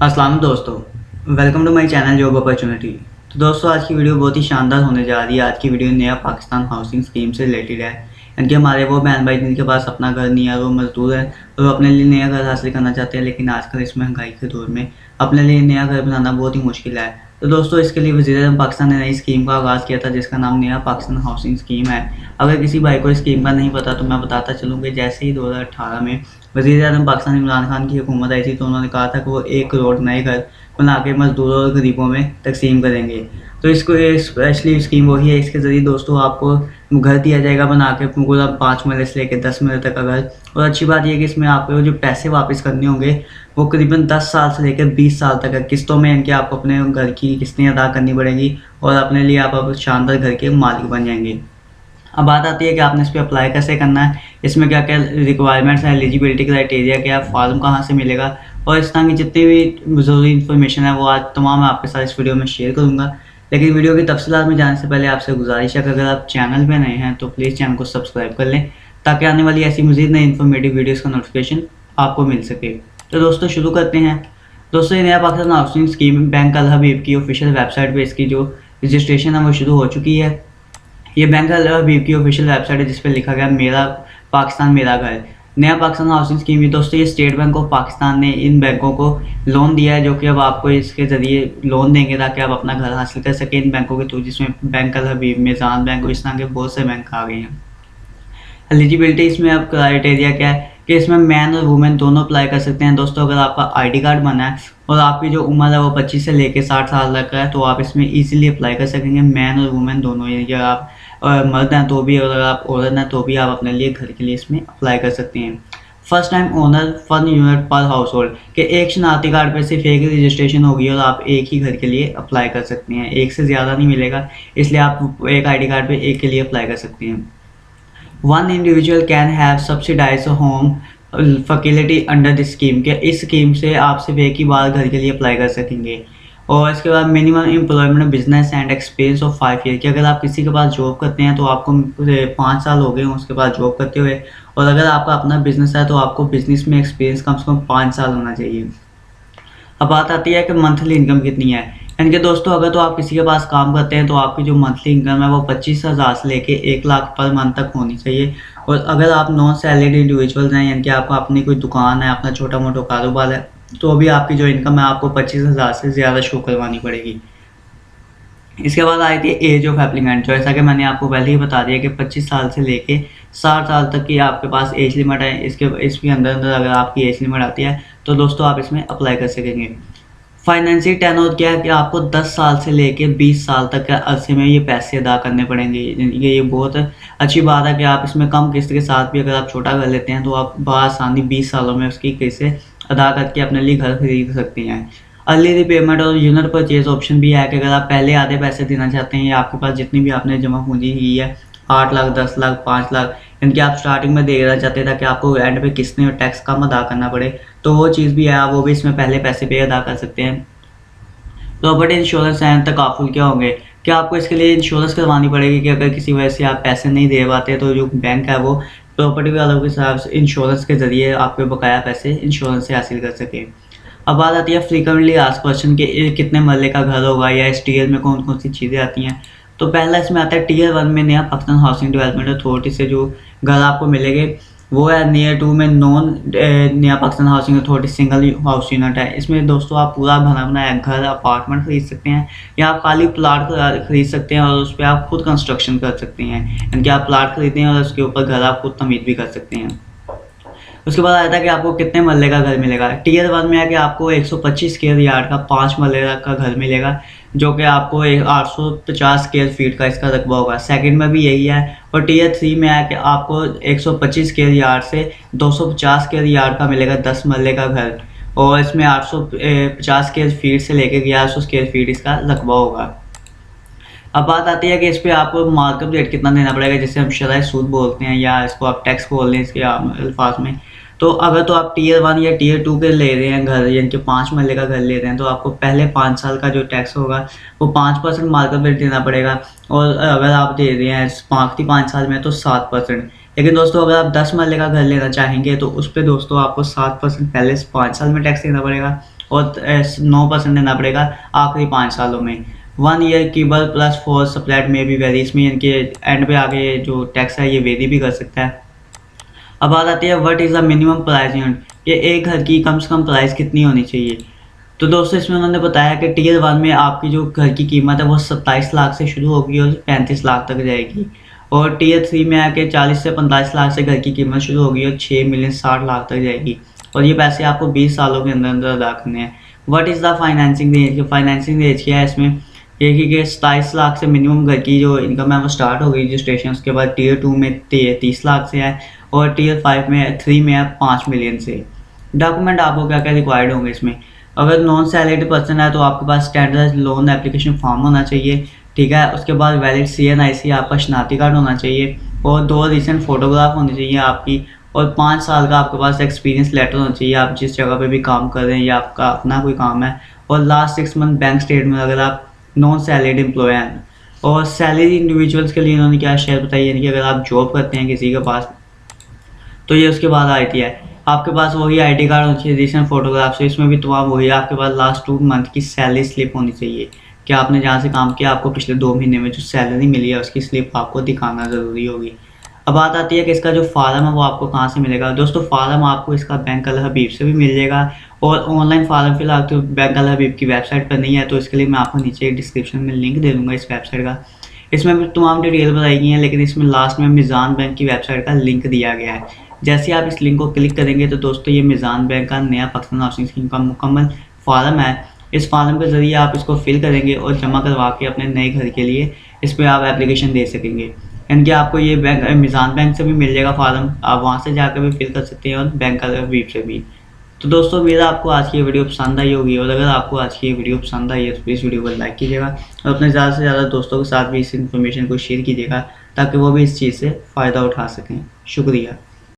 अस्सलाम दोस्तों, welcome to my channel job opportunity. तो दोस्तों, आज की वीडियो बहुत ही शानदार होने जा रही है। आज की वीडियो नया पाकिस्तान हाउसिंग स्कीम से रिलेटेड है। यानी कि हमारे वो बहन भाई जिनके पास अपना घर नहीं है, वो मजदूर है और वो अपने लिए नया घर हासिल करना चाहते हैं, लेकिन आजकल इस महंगाई के दौर में अपने लिए नया घर बनाना बहुत ही मुश्किल है। तो दोस्तों, इसके लिए वज़ीर-ए-आज़म पाकिस्तान ने नई स्कीम का आगाज़ किया था, जिसका नाम नया पाकिस्तान हाउसिंग स्कीम है। अगर किसी भाई को इस स्कीम का नहीं पता तो मैं बताता चलूँ कि जैसे ही 2018 में वज़ीर-ए-आज़म पाकिस्तान इमरान खान की हुकूमत आई थी, तो उन्होंने कहा था कि वो 1 करोड़ नए घर बना के मज़दूरों और गरीबों में तकसीम करेंगे। तो इसको ये स्पेशली स्कीम वही है, इसके ज़रिए दोस्तों आपको घर दिया जाएगा बना के, पूरा 5 मरले से लेकर 10 मरले तक का घर। और अच्छी बात ये है कि इसमें आपको जो पैसे वापस करने होंगे वो करीबन 10 साल से लेकर 20 साल तक है। किस्तों में इनके आपको अपने घर की किस्तें अदा करनी पड़ेंगी और अपने लिए आप अब शानदार घर के मालिक बन जाएंगे। अब बात आती है कि आपने इस पे अप्लाई कैसे करना है, इसमें क्या-क्या रिक्वायरमेंट्स हैं, एलिजिबिलिटी क्राइटेरिया क्या है, फॉर्म कहाँ से मिलेगा और इस तरह की जितनी भी ज़रूरी इन्फॉर्मेशन है वो आज तमाम मैं आपके साथ इस वीडियो में शेयर करूँगा। लेकिन वीडियो की तफसीलात में जाने से पहले आपसे गुजारिश है कि अगर आप चैनल पे नए हैं तो प्लीज़ चैनल को सब्सक्राइब कर लें, ताकि आने वाली ऐसी मज़ीद नई इन्फॉर्मेटिव वीडियोज़ का नोटिफिकेशन आपको मिल सके। तो दोस्तों शुरू करते हैं। दोस्तों, ये नया पाकिस्तान हाउसिंग स्कीम बैंक अल हबीब की ऑफिशियल वेबसाइट पे इसकी जो रजिस्ट्रेशन है वो शुरू हो चुकी है। ये बैंक अल हबीब की ऑफिशियल वेबसाइट है, जिस पे लिखा गया मेरा पाकिस्तान मेरा घर। नया पाकिस्तान हाउसिंग स्कीम ये दोस्तों ये स्टेट बैंक ऑफ पाकिस्तान ने इन बैंकों को लोन दिया है, जो कि अब आपको इसके ज़रिए लोन देंगे ताकि आप अपना घर हासिल कर सकें इन बैंकों के थ्रू, जिसमें बैंक अल हबीब, मिज़ान बैंक और इस तरह के बहुत से बैंक आ गए हैं। एलिजिबिलिटी इसमें अब क्राइटेरिया क्या है कि इसमें मैन और वुमेन दोनों अप्लाई कर सकते हैं। दोस्तों, अगर आपका आईडी कार्ड बना है और आपकी जो उम्र है वो 25 से लेकर 60 साल तक है, तो आप इसमें इजीली अप्लाई कर सकेंगे, मैन और वुमेन दोनों। या आप मर्द हैं तो भी, और अगर आप औरत हैं तो भी आप अपने लिए घर के लिए इसमें अप्लाई कर सकते हैं। फर्स्ट टाइम ओनर 1 यूनिट पर हाउस होल्ड के एक शनाख्ती कार्ड पर सिर्फ एक ही रजिस्ट्रेशन होगी और आप एक ही घर के लिए अप्लाई कर सकते हैं, एक से ज़्यादा नहीं मिलेगा, इसलिए आप एक आईडी कार्ड पे एक के लिए अप्लाई कर सकते हैं। One individual can have subsidize home facility under this scheme के इस स्कीम से आप सिर्फ एक ही बार घर के लिए अप्लाई कर सकेंगे। और इसके बाद minimum employment business and experience of 5 year, कि अगर आप किसी के पास जॉब करते हैं तो आपको 5 साल हो गए हों उसके पास जॉब करते हुए, और अगर आपका अपना बिजनेस है तो आपको बिजनेस में एक्सपीरियंस कम से कम 5 साल होना चाहिए। अब बात आती है कि मंथली इनकम कितनी है। यानी कि दोस्तों, अगर तो आप किसी के पास काम करते हैं तो आपकी जो मंथली इनकम है वो 25,000 से लेके 1 लाख पर मंथ तक होनी चाहिए। और अगर आप नॉन सैलरीड इंडिविजुअल हैं, यानी कि आपका अपनी कोई दुकान है, अपना छोटा मोटा कारोबार है, तो भी आपकी जो इनकम है आपको 25,000 से ज़्यादा शो करवानी पड़ेगी। इसके बाद आई थी एज ऑफ एप्लीकेंट, जैसा कि मैंने आपको पहले ही बता दिया कि 25 साल से लेके 60 साल तक की आपके पास एज लिमिट है। इसके अंदर अगर आपकी एज लिमिट आती है तो दोस्तों आप इसमें अप्लाई कर सकेंगे। फाइनेंशियल टेन्योर क्या है कि आपको 10 साल से लेके 20 साल तक के अरसे में ये पैसे अदा करने पड़ेंगे। ये बहुत अच्छी बात है कि आप इसमें कम किस्त के साथ भी अगर आप छोटा कर लेते हैं तो आप बआसानी 20 सालों में उसकी किस्तें अदा करके अपने लिए घर खरीद सकते हैं। अर्ली रिपेमेंट और यूनिट परचेज ऑप्शन भी है कि अगर आप पहले आधे पैसे देना चाहते हैं या आपके पास जितनी भी आपने जमा पूंजी की है 8 लाख, 10 लाख, 5 लाख, इनके आप स्टार्टिंग में देना चाहते हैं ताकि आपको एंड पे किस्तें और टैक्स कम अदा करना पड़े, तो वो चीज़ भी है, आप वो भी इसमें पहले पैसे पे अदा कर सकते हैं। प्रॉपर्टी इंश्योरेंस एंड तकाफुल क्या होंगे, क्या आपको इसके लिए इंश्योरेंस करवानी पड़ेगी कि अगर किसी वजह से आप पैसे नहीं दे पाते तो जो बैंक है वो प्रॉपर्टी वालों के साथ इंश्योरेंस के ज़रिए आपके बकाया पैसे इंश्योरेंस से हासिल कर सके। अब बात आती है फ्रीक्वेंटली आस्क्ड क्वेश्चन के कितने मरले का घर होगा या इस टीयर में कौन कौन सी चीज़ें आती हैं। तो पहला इसमें आता है टीयर 1 में नया पाकिस्तान हाउसिंग डेवलपमेंट अथॉरिटी से जो घर आपको मिलेंगे वो है। नीयर 2 में नया Pakistan housing authority single house unit है। इसमें दोस्तों आप पूरा बना बनाया घर अपार्टमेंट खरीद सकते हैं या आप खाली प्लाट खरीद सकते हैं और उस पर आप खुद कंस्ट्रक्शन कर सकते हैं, यानी कि आप प्लाट खरीदते हैं और उसके ऊपर घर आप खुद तमीर भी कर सकते हैं। उसके बाद आया था कि आपको कितने मरले का घर मिलेगा। टीयर 1 में है कि आपको 125 स्क्वायर यार्ड का 5 मरले का घर मिलेगा, जो कि आपको 850 स्क्वायर फीट का इसका रकबा होगा। सेकंड में भी यही है। और टीयर 3 में है कि आपको 125 स्क्वायर यार्ड से 250 स्क्वायर यार्ड का मिलेगा 10 मरले का घर, और इसमें 850 स्क्वायर फीट से लेकर 1100 स्क्वायर फीट इसका रकबा होगा। अब बात आती है कि इस पर आपको मार्कअप रेट कितना देना पड़ेगा, जिसे हम शरह सूद बोलते हैं या इसको आप टैक्स बोल रहे हैं इसके अल्फाज में। तो अगर तो आप टीयर 1 या टीयर 2 के ले रहे हैं घर, यानी कि 5 मरले का घर ले रहे हैं, तो आपको पहले 5 साल का जो टैक्स होगा वो 5% मार्कअप रेट देना पड़ेगा। और अगर आप दे रहे हैं 5 साल में तो 7%। लेकिन दोस्तों, अगर आप 10 मरले का घर लेना चाहेंगे तो उस पर दोस्तों आपको 7% पहले 5 साल में टैक्स देना पड़ेगा और 9% देना पड़ेगा आखिरी 5 सालों में। 1 ईयर कीबल प्लस 4 सप्लाइड में भी वेरी, इसमें इनके एंड पे आगे जो टैक्स है ये वेरी भी कर सकता है। अब बात आती है what is the minimum price unit, ये एक घर की कम से कम प्राइस कितनी होनी चाहिए। तो दोस्तों इसमें उन्होंने बताया कि टीयर 1 में आपकी जो घर की कीमत है वो 27 लाख से शुरू होगी और 35 लाख तक जाएगी, और टीयर 3 में आके 40 से 45 लाख से घर की कीमत शुरू होगी और 6 मिलियन 60 लाख तक जाएगी, और ये पैसे आपको 20 सालों के अंदर अंदर अदा करने हैं। What is the financing range, financing range क्या है इसमें, ये कि 27 लाख से मिनिमम घर की जो इनकम है वो स्टार्ट हो गई रजिस्ट्रेशन, उसके बाद टीयर 2 में 30 लाख से है, और टीयर 3 में है 5 मिलियन से। डॉक्यूमेंट आपको क्या क्या रिक्वायर्ड होंगे इसमें, अगर नॉन सैलरीड पर्सन है तो आपके पास स्टैंडर्ड लोन एप्लीकेशन फॉर्म होना चाहिए, ठीक है। उसके बाद वैलिड CNIC आपका शनाख्ती कार्ड होना चाहिए, और 2 रिसेंट फोटोग्राफ होनी चाहिए आपकी, और 5 साल का आपके पास एक्सपीरियंस लेटर होना चाहिए, आप जिस जगह पे भी काम कर रहे हैं या आपका अपना कोई काम है, और लास्ट 6 मंथ बैंक स्टेटमेंट अगर आप नॉन सैलरीड एम्प्लॉय हैं। और सैलरी इंडिविजुअल्स के लिए इन्होंने क्या शेयर बताई, यानी कि अगर आप जॉब करते हैं किसी के पास तो ये उसके बाद IT है, आपके पास वही ID कार्ड होनी चाहिए, रिसेंट फोटोग्राफ से, इसमें भी तमाम वही, आपके पास लास्ट 2 मंथ की सैलरी स्लिप होनी चाहिए कि आपने जहाँ से काम किया आपको पिछले 2 महीने में जो सैलरी मिली है उसकी स्लिप आपको दिखाना ज़रूरी होगी। अब बात आती है कि इसका जो फार्म है वो आपको कहाँ से मिलेगा। दोस्तों फार्म आपको इसका बैंक अल हबीब से भी मिल जाएगा, और ऑनलाइन फार्म फिलहाल तो बैंक अल हबीब की वेबसाइट पर नहीं है, तो इसके लिए मैं आपको नीचे डिस्क्रिप्शन में लिंक दे दूँगा इस वेबसाइट का। इसमें भी तमाम डिटेल बताई गई हैं, लेकिन इसमें लास्ट में मीज़ान बैंक की वेबसाइट का लिंक दिया गया है। जैसे आप इस लिंक को क्लिक करेंगे तो दोस्तों ये मीज़ान बैंक का नया पाकिस्तान हाउसिंग स्कीम का मुकम्मल फार्म है। इस फार्म के ज़रिए आप इसको फिल करेंगे और जमा करवा के अपने नए घर के लिए इस पर आप एप्लीकेशन दे सकेंगे। यानी कि आपको ये बैंक मीज़ान बैंक से भी मिल जाएगा फार्म, आप वहाँ से जाकर भी फिल कर सकते हैं और बैंक हबीब से भी। तो दोस्तों मेरा आपको आज की ये वीडियो पसंद आई होगी, और अगर आपको आज की ये वीडियो पसंद आई है तो प्लीज़ वीडियो को लाइक कीजिएगा, और अपने ज़्यादा से ज़्यादा दोस्तों के साथ भी इस इन्फॉर्मेशन को शेयर कीजिएगा ताकि वो भी इस चीज़ से फ़ायदा उठा सकें। शुक्रिया।